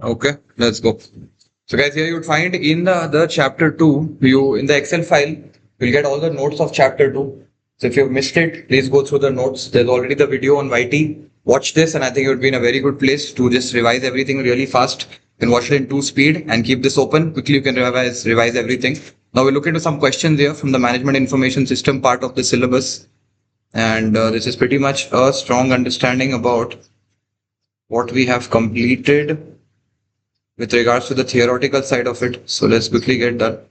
Okay, let's go. So guys, here you'd find in the chapter 2, you in the Excel file, you'll get all the notes of chapter 2. So if you've missed it, please go through the notes. There's already the video on YT. Watch this, and I think it would be in a very good place to just revise everything really fast. You can watch it in 2 speed and keep this open. Quickly you can revise everything. Now we'll look into some questions here from the management information system part of the syllabus. And this is pretty much a strong understanding about what we have completed with regards to the theoretical side of it. So let's quickly get that.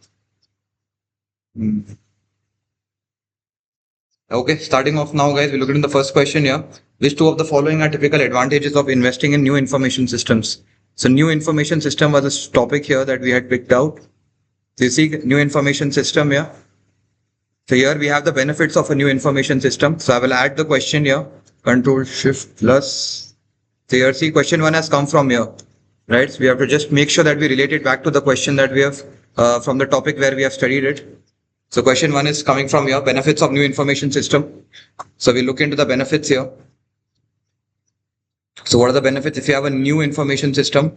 Okay, starting off now, guys, we look at the first question here. Which two of the following are typical advantages of investing in new information systems? So new information system was a topic here that we had picked out. So you see new information system here. So here we have the benefits of a new information system. So I will add the question here. Control Shift plus. So here see question 1 has come from here. Right, so we have to just make sure that we relate it back to the question that we have from the topic where we have studied it. So question 1 is coming from here, benefits of new information system. So we look into the benefits here. So what are the benefits if you have a new information system?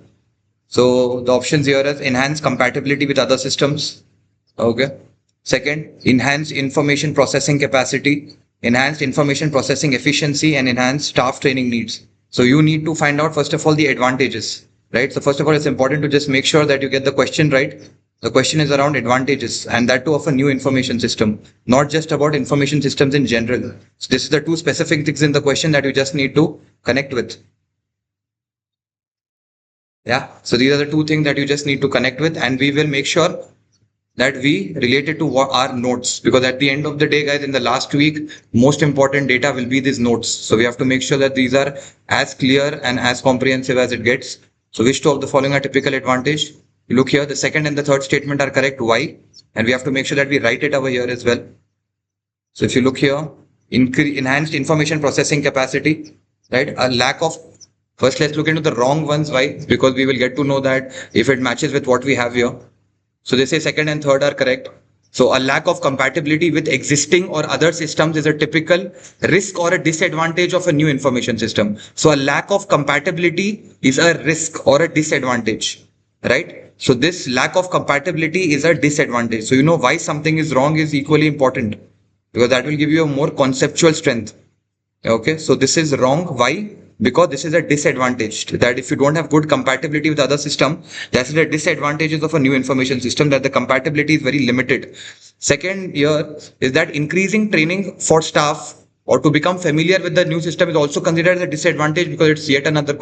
So the options here is enhanced compatibility with other systems. Okay. Second, enhanced information processing capacity, enhanced information processing efficiency, and enhanced staff training needs. So you need to find out first of all the advantages, right? So first of all, it's important to just make sure that you get the question right. The question is around advantages, and that too of a new information system, not just about information systems in general. So this is the two specific things in the question that you just need to connect with. Yeah. So these are the two things that you just need to connect with, and we will make sure that we relate it to what our notes, because at the end of the day, guys, in the last week, most important data will be these notes. So we have to make sure that these are as clear and as comprehensive as it gets. So which two of the following are typical advantage? You look here, the second and the third statement are correct. Why? And we have to make sure that we write it over here as well. So if you look here, enhanced information processing capacity, right? A lack of, first let's look into the wrong ones. Why? Because we will get to know that if it matches with what we have here. So they say second and third are correct. So a lack of compatibility with existing or other systems is a typical risk or a disadvantage of a new information system. So a lack of compatibility is a risk or a disadvantage, right? So this lack of compatibility is a disadvantage. So you know why something is wrong is equally important, because that will give you a more conceptual strength. Okay, so this is wrong. Why? Because this is a disadvantage, that if you don't have good compatibility with other system, that's the disadvantages of a new information system, that the compatibility is very limited. Second here is that increasing training for staff or to become familiar with the new system is also considered as a disadvantage, because it's yet another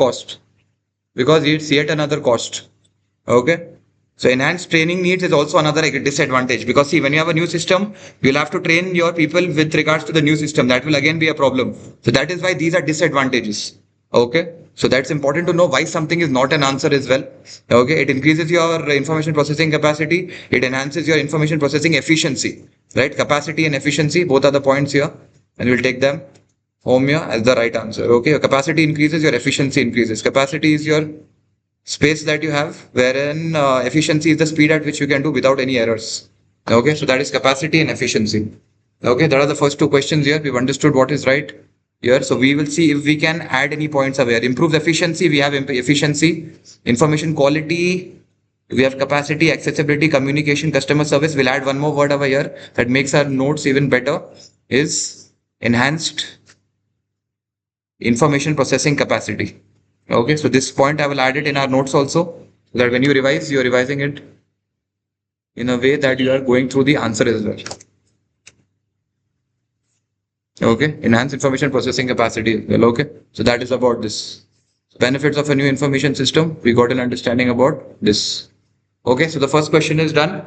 cost. Okay. So enhanced training needs is also another disadvantage, because see, when you have a new system, you'll have to train your people with regards to the new system. That will again be a problem. So that is why these are disadvantages. Okay. So that's important to know why something is not an answer as well. Okay. It increases your information processing capacity. It enhances your information processing efficiency, right? Capacity and efficiency, both are the points here, and we'll take them home here as the right answer. Okay. Your capacity increases, your efficiency increases. Capacity is your space that you have, wherein efficiency is the speed at which you can do without any errors. Okay, so that is capacity and efficiency. Okay, that are the first two questions here. We've understood what is right here. So we will see if we can add any points over here. Improves efficiency, we have efficiency. Information quality, we have capacity, accessibility, communication, customer service. We'll add one more word over here that makes our notes even better, is enhanced information processing capacity. Okay, so this point I will add it in our notes also, so that when you revise, you're revising it in a way that you are going through the answer as well. Okay, enhance information processing capacity as well. Okay, so that is about this. Benefits of a new information system. We got an understanding about this. Okay, so the first question is done.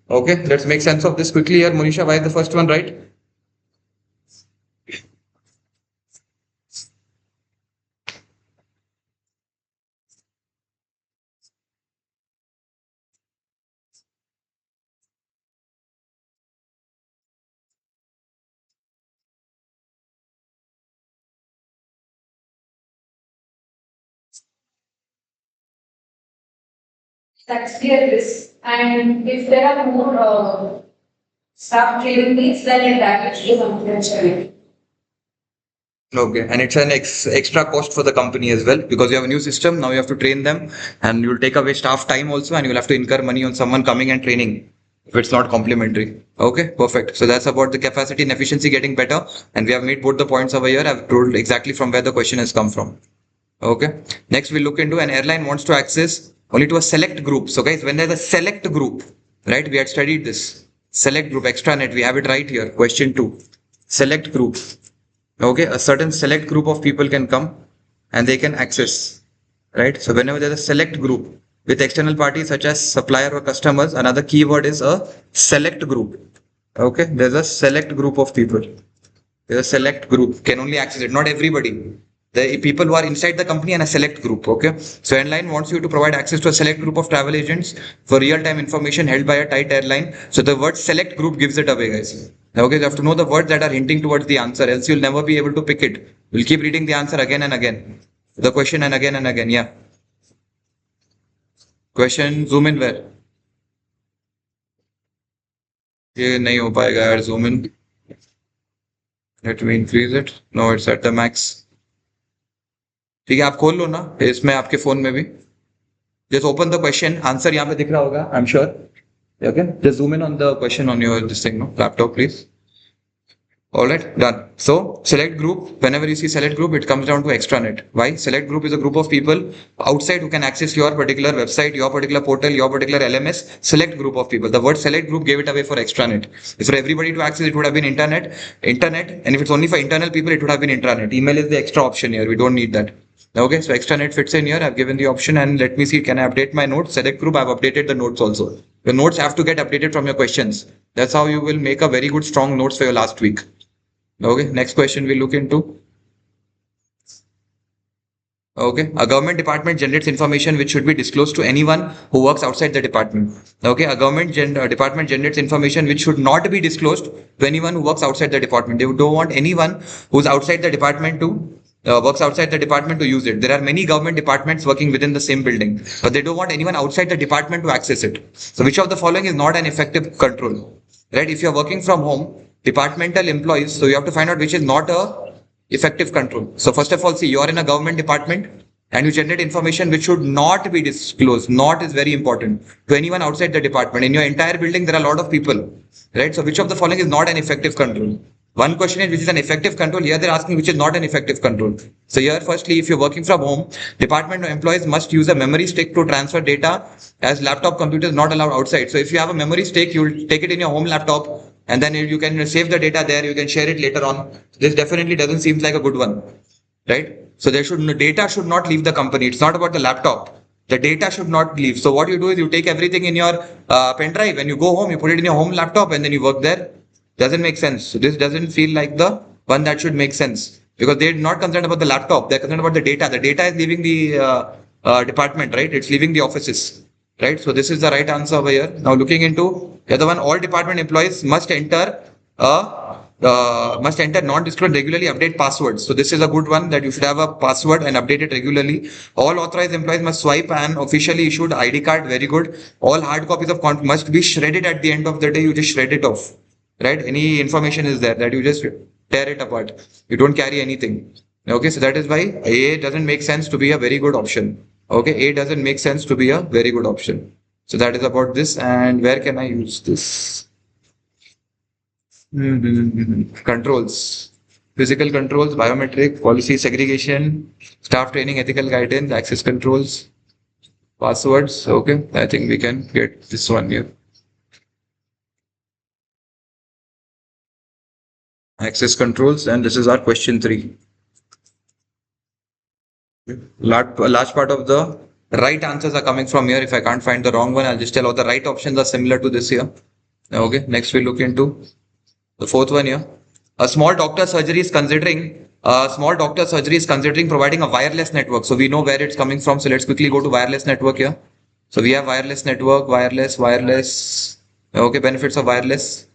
Okay, let's make sense of this quickly here. Monisha, why is the first one right? That's clear risk. And if there are more staff training needs, then it damages the confidentiality. Okay, and it's an extra cost for the company as well because you have a new system. Now you have to train them, and you'll take away staff time also, and you'll have to incur money on someone coming and training if it's not complementary. Okay, perfect. So that's about the capacity and efficiency getting better, and we have made both the points over here. I've told exactly from where the question has come from. Okay. Next, we look into an airline wants to access only to a select group. So, guys, when there's a select group, right? We had studied this select group, extranet. We have it right here. Question 2. Select group. Okay, a certain select group of people can come and they can access, right? So whenever there's a select group with external parties such as supplier or customers, another keyword is a select group. Okay, there's a select group of people. There's a select group can only access it, not everybody. The people who are inside the company and a select group. Okay, so airline wants you to provide access to a select group of travel agents for real-time information held by a tight airline. So the word select group gives it away, guys. Okay, you have to know the words that are hinting towards the answer, else you'll never be able to pick it. You'll keep reading the answer again and again, the question and again and again. Yeah. Question zoom in where? ये नहीं हो पाएगा यार zoom in. Let me increase it. No, it's at the max. ठीक है आप खोल लो ना इसमें आपके फोन में भी just open the question answer यहाँ पे दिख रहा होगा I'm sure okay just zoom in on the question on your this thing no laptop please all right done so select group whenever you see select group it comes down to extranet why select group is a group of people outside who can access your particular website your particular portal your particular LMS select group of people the word select group gave it away for extranet if for everybody to access it would have been internet and if it's only for internal people it would have been intranet email is the extra option here we don't need that. Okay, so extranet fits in here. I've given the option and let me see, can I update my notes? Select group, I've updated the notes also. Your notes have to get updated from your questions. That's how you will make a very good strong notes for your last week. Okay, next question we'll look into. Okay, a government department generates information which should be disclosed to anyone who works outside the department. Okay, a government department generates information which should not be disclosed to anyone who works outside the department. They don't want anyone who's outside the department to works outside the department to use it. There are many government departments working within the same building, but they don't want anyone outside the department to access it. So which of the following is not an effective control? Right? If you're working from home, departmental employees, so you have to find out which is not a effective control. So first of all, see, you are in a government department and you generate information which should not be disclosed. Not is very important to anyone outside the department. In your entire building, there are a lot of people, right? So which of the following is not an effective control? One question is which is an effective control. Here they're asking which is not an effective control. So here, firstly, if you're working from home, department employees must use a memory stick to transfer data as laptop computers not allowed outside. So if you have a memory stick, you'll take it in your home laptop and then you can save the data there. You can share it later on. This definitely doesn't seem like a good one, right? So data should not leave the company. It's not about the laptop. The data should not leave. So what you do is you take everything in your pen drive. When you go home, you put it in your home laptop and then you work there. Doesn't make sense. So this doesn't feel like the one that should make sense because they're not concerned about the laptop. They're concerned about the data. The data is leaving the department, right? It's leaving the offices, right? So this is the right answer over here. Now looking into the other one, all department employees must enter non-disclosed regularly update passwords. So this is a good one that you should have a password and update it regularly. All authorized employees must swipe an officially issued ID card. Very good. All hard copies of must be shredded at the end of the day. You just shred it off. Right? Any information is there that you just tear it apart. You don't carry anything. Okay, so that is why A doesn't make sense to be a very good option. Okay, A doesn't make sense to be a very good option. So that is about this. And where can I use this? Controls. Physical controls, biometric, policy segregation, staff training, ethical guidance, access controls, passwords. Okay, I think we can get this one here. Access controls, and this is our question 3. Large part of the right answers are coming from here. If I can't find the wrong one, I'll just tell all the right options are similar to this here. Okay, next we look into the 4th one here. A small doctor surgery is considering providing a wireless network. So we know where it's coming from. So let's quickly go to wireless network here. So we have wireless network, wireless. Okay, benefits of wireless.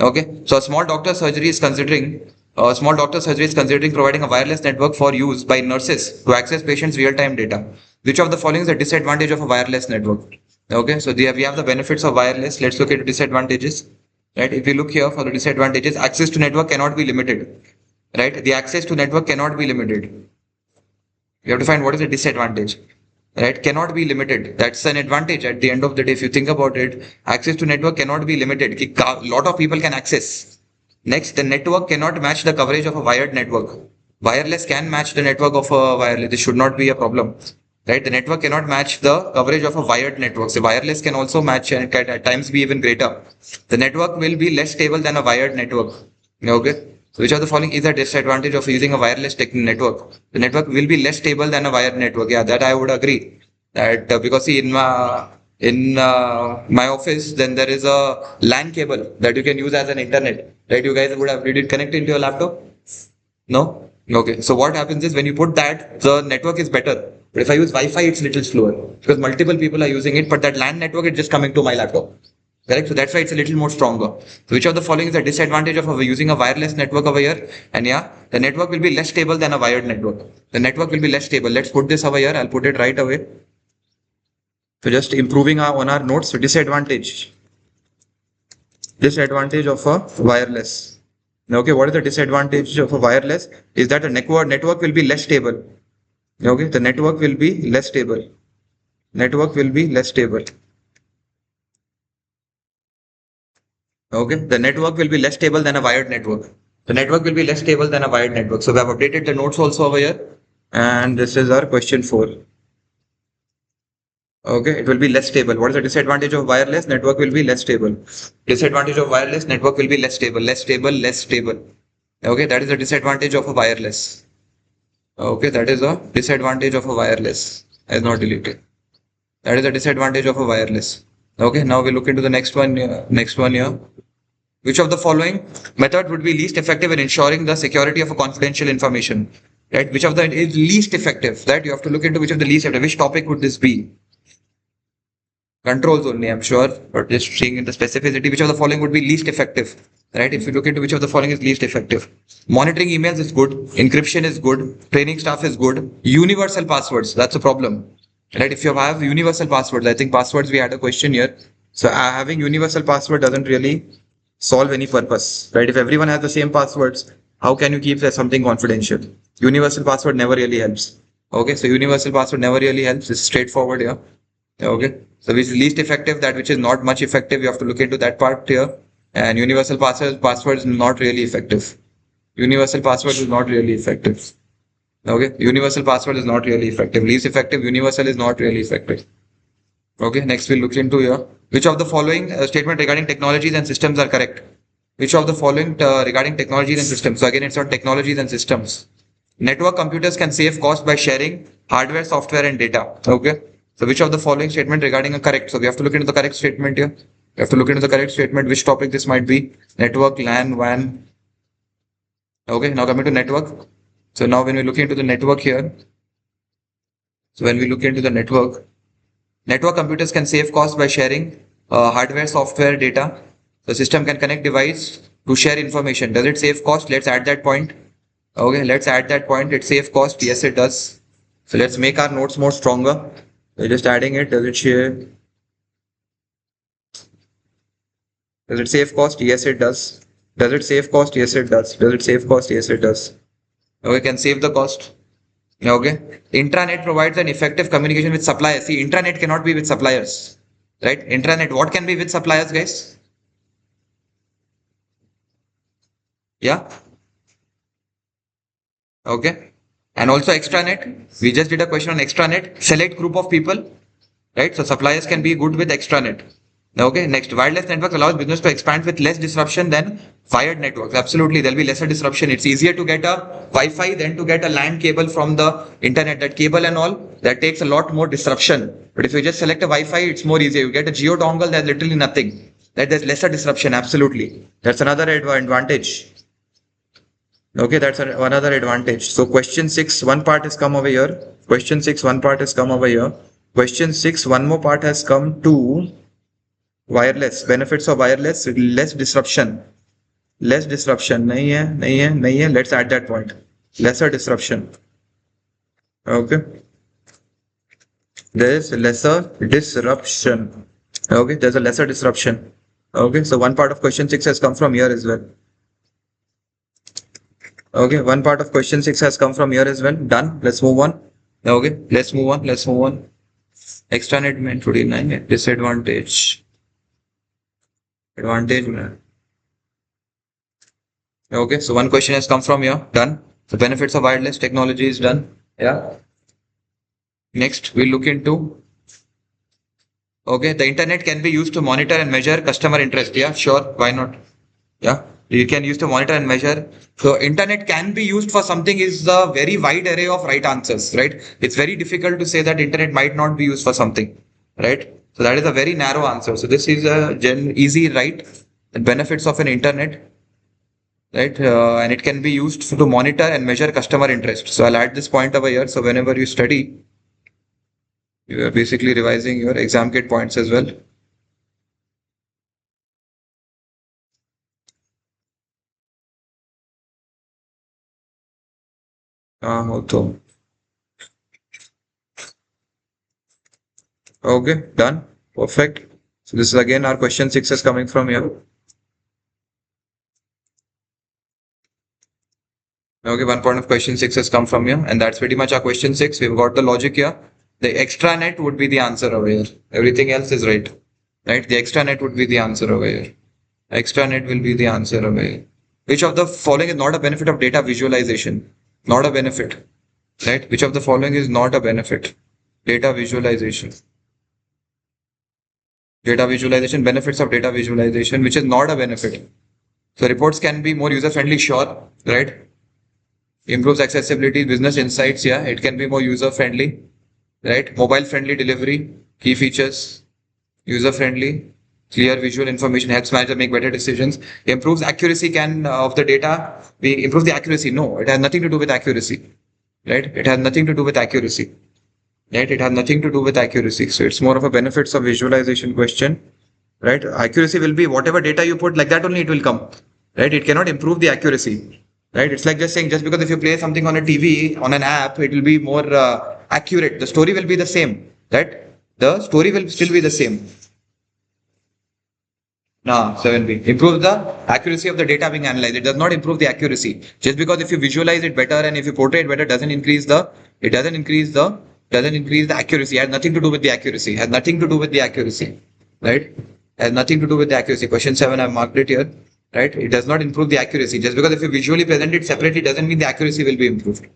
Okay, so a small doctor surgery is considering providing a wireless network for use by nurses to access patients' real-time data. Which of the following is the disadvantage of a wireless network? Okay, so we have the benefits of wireless. Let's look at the disadvantages. Right, if we look here for the disadvantages, access to network cannot be limited. right? The access to network cannot be limited. You have to find what is the disadvantage, right? Cannot be limited. That's an advantage at the end of the day. If you think about it, access to network cannot be limited. A lot of people can access. Next, the network cannot match the coverage of a wired network. Wireless can match the network of a wireless. This should not be a problem, right? The network cannot match the coverage of a wired network. So wireless can also match and can at times be even greater. The network will be less stable than a wired network. Okay. So which of the following is a disadvantage of using a wireless network? The network will be less stable than a wired network. Yeah, that I would agree. That because see, in my office, then there is a LAN cable that you can use as an internet. Right? You guys would have did it connect into your laptop? No? Okay. So what happens is when you put that, the network is better. But if I use Wi-Fi, it's little slower because multiple people are using it. But that LAN network is just coming to my laptop. Correct. So that's why it's a little more stronger. So which of the following is a disadvantage of using a wireless network over here? And yeah, the network will be less stable than a wired network. The network will be less stable. Let's put this over here. I'll put it right away. So just improving on our notes. So disadvantage of a wireless. Okay, what is the disadvantage of a wireless? Is that the network will be less stable. Okay, the network will be less stable. Network will be less stable. Okay, the network will be less stable than a wired network. The network will be less stable than a wired network. So we have updated the notes also over here. And this is our question 4. Okay, it will be less stable. What is the disadvantage of wireless? Network will be less stable. Disadvantage of wireless, network will be less stable. Less stable, less stable. Okay, that is the disadvantage of a wireless. Okay, that is a disadvantage of a wireless. As not deleted. That is a disadvantage of a wireless. Okay, now we look into the next one. Next one here. Which of the following method would be least effective in ensuring the security of a confidential information? Right? Which of the is least effective? Right? You have to look into which of the least effective. Which topic would this be? Controls only, I'm sure, but just seeing in the specificity, which of the following would be least effective? Right? If you look into which of the following is least effective. Monitoring emails is good. Encryption is good. Training staff is good. Universal passwords, that's a problem. Right? If you have universal passwords, I think passwords, we had a question here. So having universal password doesn't really solve any purpose, right? If everyone has the same passwords, how can you keep something confidential? Universal password never really helps. Okay, so universal password never really helps. It's straightforward here. Okay, so which is least effective, that which is not much effective, you have to look into that part here. And universal password is not really effective. Universal password is not really effective. Okay, universal password is not really effective. Least effective, universal is not really effective. Okay, next we'll look into here. Which of the following statement regarding technologies and systems are correct? Which of the following regarding technologies and systems? So again, it's on technologies and systems. Network computers can save cost by sharing hardware, software, and data. Okay. So which of the following statement regarding a correct? So we have to look into the correct statement here. We have to look into the correct statement. Which topic this might be? Network, LAN, WAN. Okay. Now coming to network. So now when we look into the network here. So when we look into the network computers can save cost by sharing hardware, software, data. The system can connect device to share information. Does it save cost? Let's add that point. Okay, let's add that point. It save cost. Yes, it does. So let's make our notes more stronger. We're just adding it. Does it share? Does it save cost? Yes, it does. Does it save cost? Yes, it does. Does it save cost? Yes, it does. Okay, can save the cost. Okay. Intranet provides an effective communication with suppliers. See, intranet cannot be with suppliers. Right? Intranet, what can be with suppliers, guys? Yeah. Okay. And also extranet. We just did a question on extranet. Select group of people. Right? So suppliers can be good with extranet. Okay. Next, wireless networks allows business to expand with less disruption than wired networks. Absolutely. There'll be lesser disruption. It's easier to get a Wi-Fi than to get a LAN cable from the internet. That cable and all, that takes a lot more disruption. But if you just select a Wi-Fi, it's more easier. You get a geo dongle, there's literally nothing. That there's lesser disruption. Absolutely. That's another advantage. Okay, that's another advantage. So question 6, one part has come over here. Question 6, one part has come over here. Question 6, one more part has come to wireless. Benefits of wireless, less disruption. Less disruption. nahi hai. Let's add that point. Lesser disruption. Okay. There is lesser disruption. Okay, there's a lesser disruption. Okay, so one part of question 6 has come from here as well. Okay, one part of question 6 has come from here as well. Done. Let's move on. Okay, let's move on. Let's move on. Extranet meant 29. Disadvantage. Advantage. Okay, so one question has come from here. Done. The benefits of wireless technology is done. Yeah. Next, we'll look into. Okay, the internet can be used to monitor and measure customer interest. Yeah, sure. Why not? Yeah, you can use to monitor and measure. So internet can be used for something is a very wide array of right answers, right? It's very difficult to say that internet might not be used for something, right? So that is a very narrow answer. So this is a easy right. The benefits of an internet, right? And it can be used to monitor and measure customer interest. So I'll add this point over here. So whenever you study, you are basically revising your exam kit points as well. Also. Okay, done. Perfect. So this is again our question 6 is coming from here. Okay, one point of question 6 has come from here, and that's pretty much our question 6. We've got the logic here. The extranet would be the answer over here. Everything else is right. Right? The extranet would be the answer over here. Extranet will be the answer over here. Which of the following is not a benefit of data visualization? Not a benefit. Right? Which of the following is not a benefit? Data visualization. Data visualization, benefits of data visualization, which is not a benefit. So reports can be more user-friendly, sure, right? Improves accessibility, business insights, yeah, it can be more user-friendly, right? Mobile-friendly delivery, key features, user-friendly, clear visual information, helps manager make better decisions, improves accuracy can of the data, we improve the accuracy. No, it has nothing to do with accuracy, right? It has nothing to do with accuracy. Right? It has nothing to do with accuracy. So it's more of a benefits of visualization question, right? Accuracy will be whatever data you put, like that only it will come, right? It cannot improve the accuracy, right? It's like just saying, just because if you play something on a TV, on an app, it will be more accurate. The story will be the same, right? The story will still be the same. No, 7B. Improves the accuracy of the data being analyzed. It does not improve the accuracy. Just because if you visualize it better and if you portray it better, it doesn't increase the accuracy. It has nothing to do with the accuracy. It has nothing to do with the accuracy. Right? It has nothing to do with the accuracy. Question 7, I've marked it here. Right? It does not improve the accuracy. Just because if you visually present it separately doesn't mean the accuracy will be improved.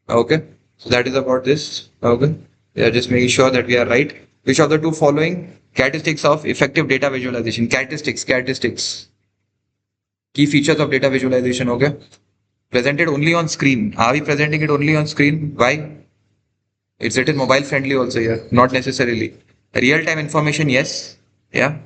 Okay? So that is about this. Okay? We are just making sure that we are right. Which of the two following characteristics of effective data visualization? Characteristics. Key features of data visualization. Okay. Presented only on screen. Are we presenting it only on screen? Why? It's written mobile friendly also here. Not necessarily. Real time information. Yes. Yeah.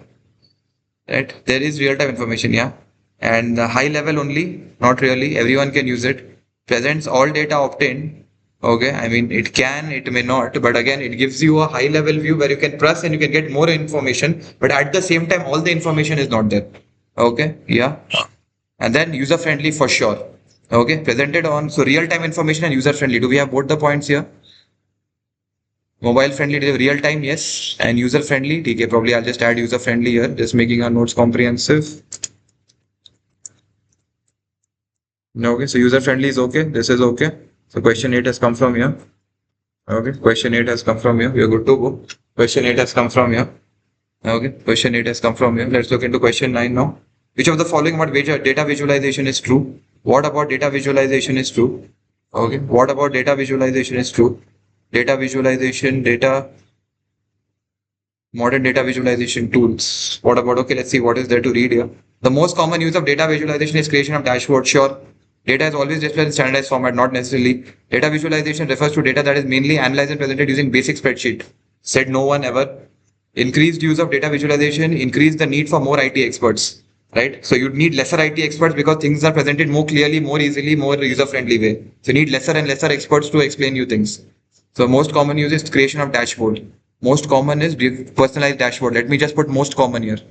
Right. There is real time information. Yeah. And high level only. Not really. Everyone can use it. Presents all data obtained. Okay, I mean, it can, it may not, but again, it gives you a high level view where you can trust and you can get more information, but at the same time, all the information is not there. Okay, yeah. And then user friendly for sure. Okay, presented on, so real time information and user friendly. Do we have both the points here? Mobile friendly, real time, yes. And user friendly, okay, probably I'll just add user friendly here, just making our notes comprehensive. Okay, so user friendly is okay. This is okay. So question 8 has come from here. Okay, question 8 has come from here. We are good to go. Question 8 has come from here. Okay, question 8 has come from here. Let's look into question 9 now. Which of the following about data visualization is true? What about data visualization is true? Okay, what about data visualization is true? Modern data visualization tools. What about, okay, let's see what is there to read here. The most common use of data visualization is creation of dashboards. Sure. Data is always displayed in standardized format, not necessarily. Data visualization refers to data that is mainly analyzed and presented using basic spreadsheet. Said no one ever. Increased use of data visualization increase the need for more IT experts, right? So you'd need lesser IT experts because things are presented more clearly, more easily, more user-friendly way. So you need lesser and lesser experts to explain you things. So most common use is creation of dashboard. Most common is personalized dashboard. Let me just put most common here. So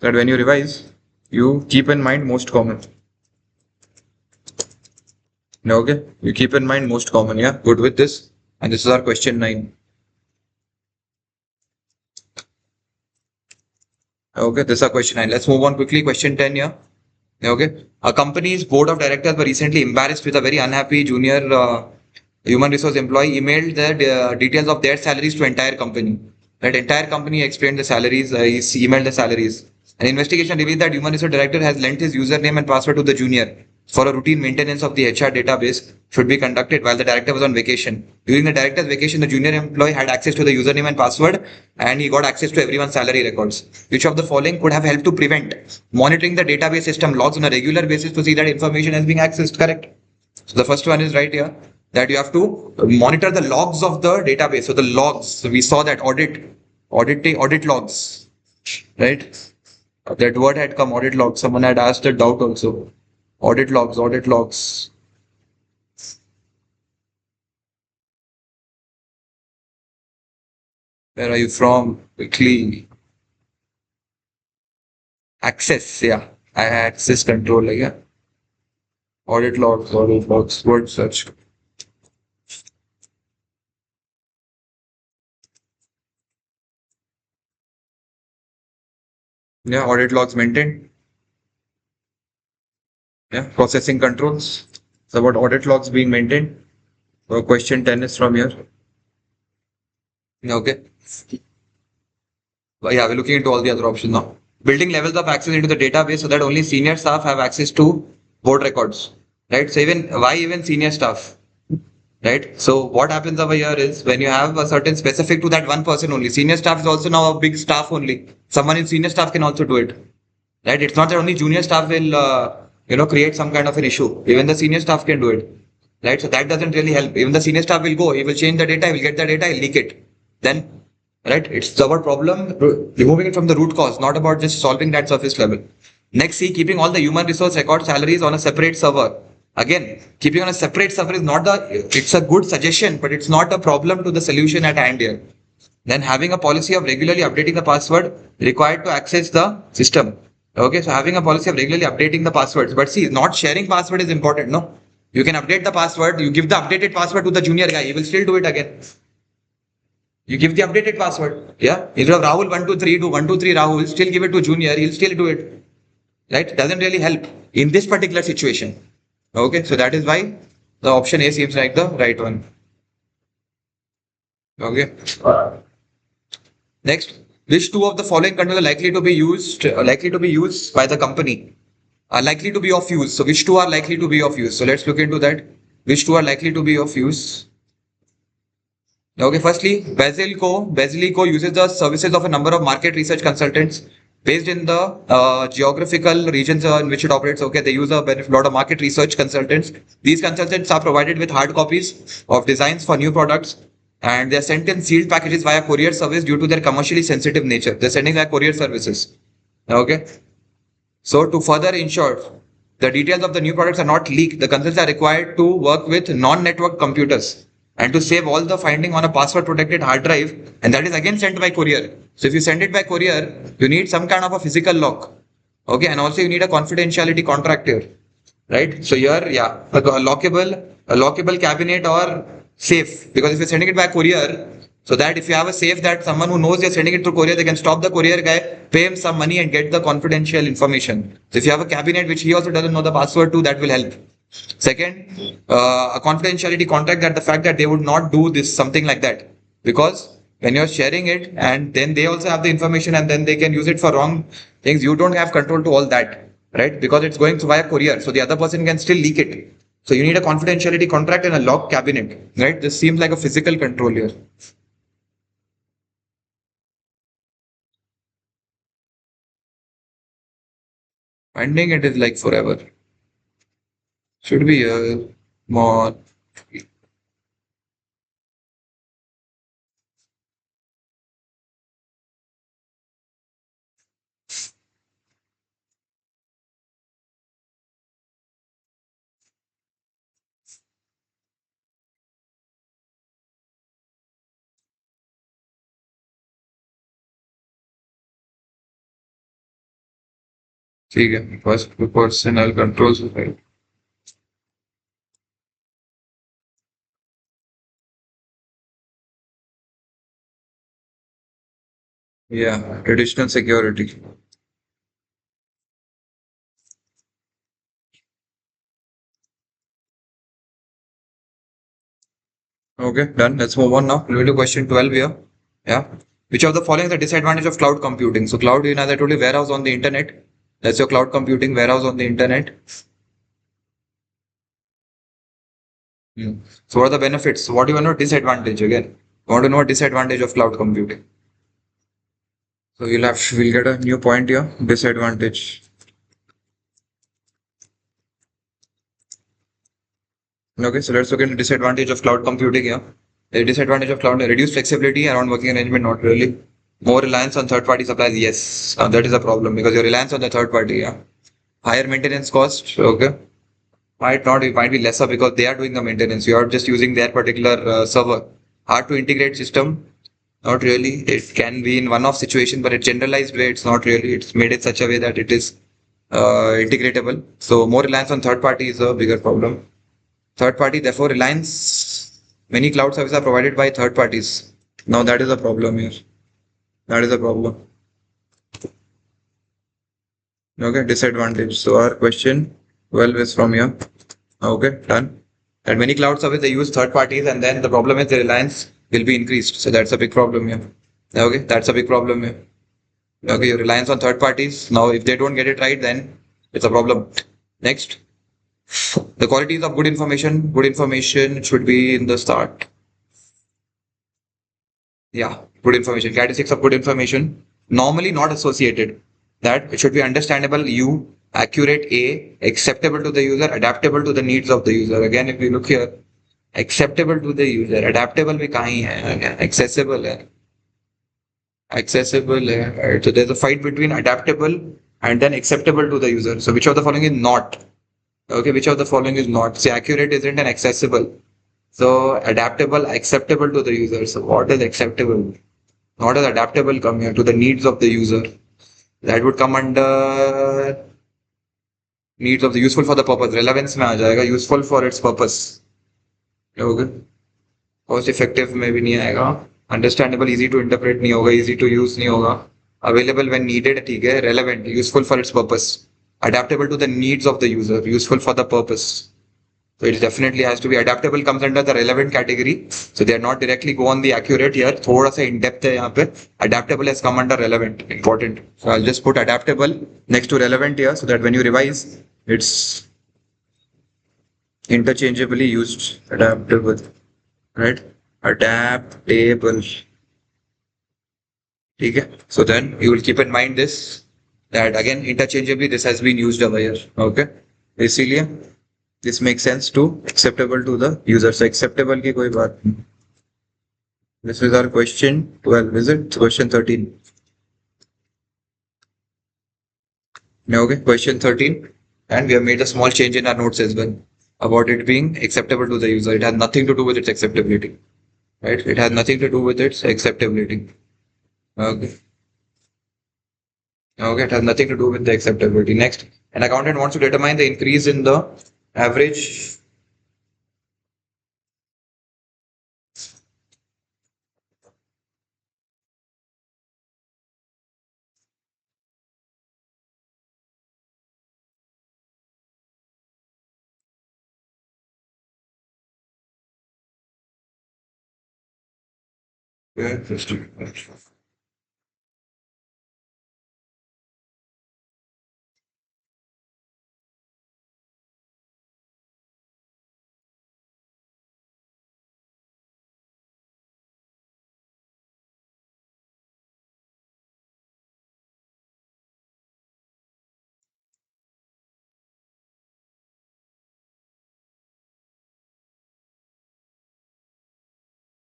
that when you revise, you keep in mind most common. Okay, you keep in mind most common, yeah? Good with this. And this is our question 9. Okay, this is our question 9. Let's move on quickly. Question 10 here. Okay. A company's board of directors were recently embarrassed with a very unhappy junior human resource employee emailed the details of their salaries to entire company. That entire company explained the salaries, he emailed the salaries. An investigation revealed that human resource director has lent his username and password to the junior for a routine maintenance of the HR database should be conducted while the director was on vacation. During the director's vacation, the junior employee had access to the username and password and he got access to everyone's salary records. Which of the following could have helped to prevent monitoring the database system logs on a regular basis to see that information is being accessed? Correct. So the first one is right here that you have to monitor the logs of the database. So the logs, so we saw that audit logs, right? That word had come, audit logs. Someone had asked a doubt also. Audit logs, audit logs. Where are you from? Quickly. Access, yeah. I access control, like, yeah. Audit logs, word search. Yeah, audit logs maintained. Yeah, processing controls. So about audit logs being maintained. So question 10 is from here. Okay. Yeah, we're looking into all the other options now. Building levels of access into the database so that only senior staff have access to board records. Right. So even senior staff? Right. So what happens over here is when you have a certain specific to that one person only. Senior staff is also now a big staff only. Someone in senior staff can also do it. Right. It's not that only junior staff will create some kind of an issue. Even the senior staff can do it. Right. So that doesn't really help. Even the senior staff will go. He will change the data. He will get the data. He'll leak it. Then right, it's about problem removing it from the root cause, not about just solving that surface level. Next, see, keeping all the human resource record salaries on a separate server. Again, keeping on a separate server is not it's a good suggestion, but it's not a problem to the solution at hand here. Then having a policy of regularly updating the password required to access the system. Okay, so having a policy of regularly updating the passwords, but see, not sharing password is important, no? You can update the password, you give the updated password to the junior guy, he will still do it again. You give the updated password. Yeah. Instead of Rahul 123 to 123 Rahul, still give it to junior, he'll still do it. Right? Doesn't really help in this particular situation. Okay. So that is why the option A seems like the right one. Okay. Next, which two of the following controls are likely to be used by the company? Are likely to be of use. So which two are likely to be of use? So let's look into that. Which two are likely to be of use? Okay, firstly, Basilico uses the services of a number of market research consultants based in the geographical regions in which it operates. Okay, they use a lot of market research consultants. These consultants are provided with hard copies of designs for new products and they are sent in sealed packages via courier service due to their commercially sensitive nature. They're sending their courier services. Okay. So to further ensure the details of the new products are not leaked, the consultants are required to work with non-network computers and to save all the finding on a password protected hard drive, and that is again sent by courier. So if you send it by courier, you need some kind of a physical lock. Okay, and also you need a confidentiality contract here. Right? So here, yeah, a lockable cabinet or safe. Because if you're sending it by courier, so that if you have a safe that someone who knows you're sending it through courier, they can stop the courier guy, pay him some money and get the confidential information. So if you have a cabinet which he also doesn't know the password to, that will help. Second, a confidentiality contract that the fact that they would not do this, something like that. Because when you're sharing it and then they also have the information and then they can use it for wrong things, you don't have control to all that, right? Because it's going via courier. So the other person can still leak it. So you need a confidentiality contract and a locked cabinet, right? This seems like a physical control here. Finding it is like forever. Should be more. ठीक है, first personal controls. Right? Yeah, additional security. Okay, done. Let's move on now. We'll do question 12 here. Yeah. Which of the following is the disadvantage of cloud computing? So cloud, as I told you, warehouse on the internet. That's your cloud computing, warehouse on the internet. So what are the benefits? So what do you want to know? Disadvantage again. You want to know disadvantage of cloud computing. So we'll get a new point here. Disadvantage. Okay, so let's look at the disadvantage of cloud computing here. The disadvantage of cloud, reduced flexibility around working arrangement, not really. More reliance on third-party suppliers, yes. That is a problem because your reliance on the third party, yeah. Higher maintenance cost, okay. It might be lesser because they are doing the maintenance. You are just using their particular server. Hard to integrate system, not really. It can be in one-off situation, but a generalized way, it's not really. It's made in such a way that it is integratable. So more reliance on third party is a bigger problem. Third party, therefore, reliance. Many cloud services are provided by third parties. Now that is a problem here. That is a problem. Okay, disadvantage. So our question 12 is from here. Okay, done. And many cloud services they use third parties, and then the problem is the reliance will be increased. So that's a big problem here. Okay, that's a big problem here. Okay, your reliance on third parties. Now, if they don't get it right, then it's a problem. Next, the qualities of good information. Good information should be in the start. Yeah, good information. Characteristics of good information. Normally not associated. That it should be understandable, U, accurate, A, acceptable to the user, adaptable to the needs of the user. Again, if we look here, acceptable to the user, adaptable में कहीं है? Again, accessible है. Accessible है. Right? So there's a fight between adaptable and then acceptable to the user. So which of the following is not? Okay, which of the following is not? Say accurate isn't an accessible. So adaptable, acceptable to the user. So what is acceptable? Not as adaptable come here to the needs of the user. That would come under needs of the useful for the purpose. Relevance में आ जाएगा useful for its purpose. Okay. Cost effective में भी नहीं आएगा. Understandable, easy to interpret नहीं होगा, easy to use नहीं होगा. Available when needed ठीक है. Relevant, useful for its purpose. Adaptable to the needs of the user, useful for the purpose. So it definitely has to be adaptable comes under the relevant category. So they are not directly go on the accurate here. थोड़ा सा in depth है यहाँ पे. Adaptable has come under relevant. Important. So I'll just put adaptable next to relevant here so that when you revise, it's interchangeably used. Adaptable, right? Adaptable. Okay. So then you will keep in mind this that again interchangeably this has been used over here. Okay. इसीलिए this makes sense to acceptable to the user. So acceptable की कोई बात नहीं. This is our question 12, is it? Question 13. Okay, question 13. And we have made a small change in our notes as well about it being acceptable to the user. It has nothing to do with its acceptability. Right? It has nothing to do with its acceptability. Okay. Okay, it has nothing to do with the acceptability. Next, an accountant wants to determine the increase in the average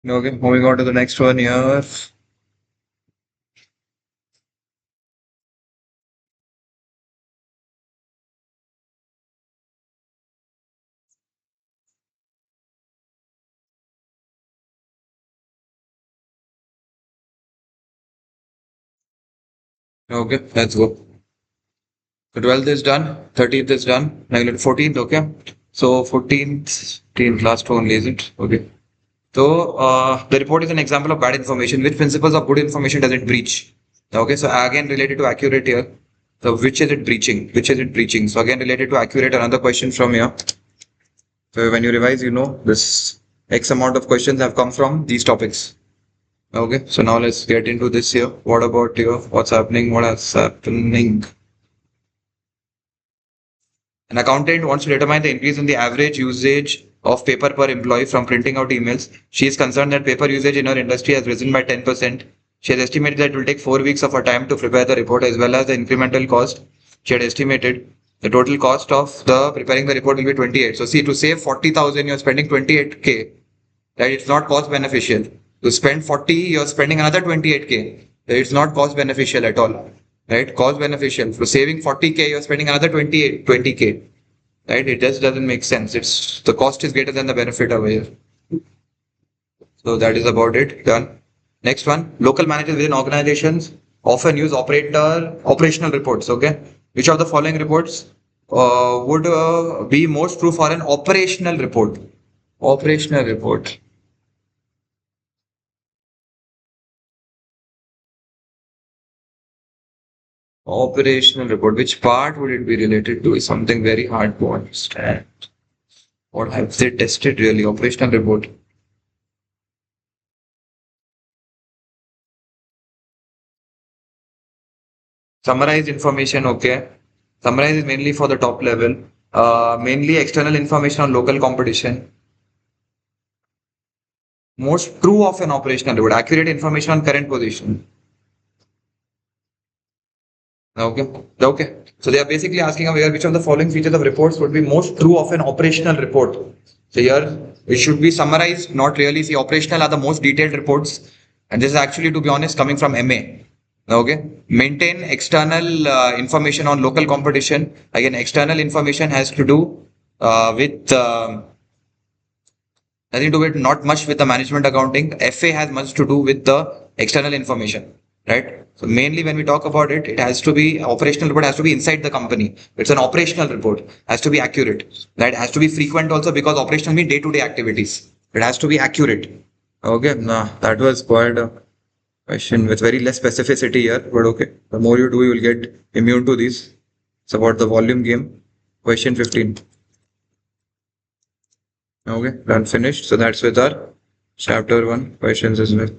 yeah, okay, moving on to the next one here. Okay, let's go. So 12th is done, 13th is done, 14th, okay. So 14th, last one, is it? Okay. So the report is an example of bad information. Which principles of good information does it breach? Okay, so again related to accurate here. So which is it breaching? Which is it breaching? So again related to accurate, another question from here. So when you revise, you know this X amount of questions have come from these topics. Okay, so now let's get into this here. What about here? What's happening? What is happening? An accountant wants to determine the increase in the average usage of paper per employee from printing out emails. She is concerned that paper usage in her industry has risen by 10%. She has estimated that it will take 4 weeks of her time to prepare the report as well as the incremental cost. She had estimated the total cost of the preparing the report will be 28. So see, to save 40,000, you're spending 28K. Right? It's not cost beneficial. To spend 40, you're spending another 28K. It's not cost beneficial at all. Right? Cost beneficial. For saving 40K, you're spending another 20K. Right? It just doesn't make sense. It's the cost is greater than the benefit over here. So that is about it. Done. Next one. Local managers within organizations often use operational reports. Okay. Which of the following reports would be most true for an operational report? Operational report. Operational report. Which part would it be related to? Is something very hard to understand. What have they tested really? Operational report. Summarized information, okay. Summarize is mainly for the top level. Mainly external information on local competition. Most true of an operational report. Accurate information on current position. Okay. Okay. So they are basically asking here which of the following features of reports would be most true of an operational report. So here it should be summarized, not really. See, operational are the most detailed reports. And this is actually, to be honest, coming from MA. Okay. Maintain external information on local competition. Again, external information has to do with nothing to do with not much with the management accounting. FA has much to do with the external information, right? So mainly when we talk about it, it has to be operational report has to be inside the company. It's an operational report, has to be accurate. That has to be frequent also because operational means day-to-day activities. It has to be accurate. Okay, nah, that was quite a question with very less specificity here, but okay. The more you do, you will get immune to these. It's about the volume game. Question 15. Okay, done, finished. So that's with our chapter 1 questions as well.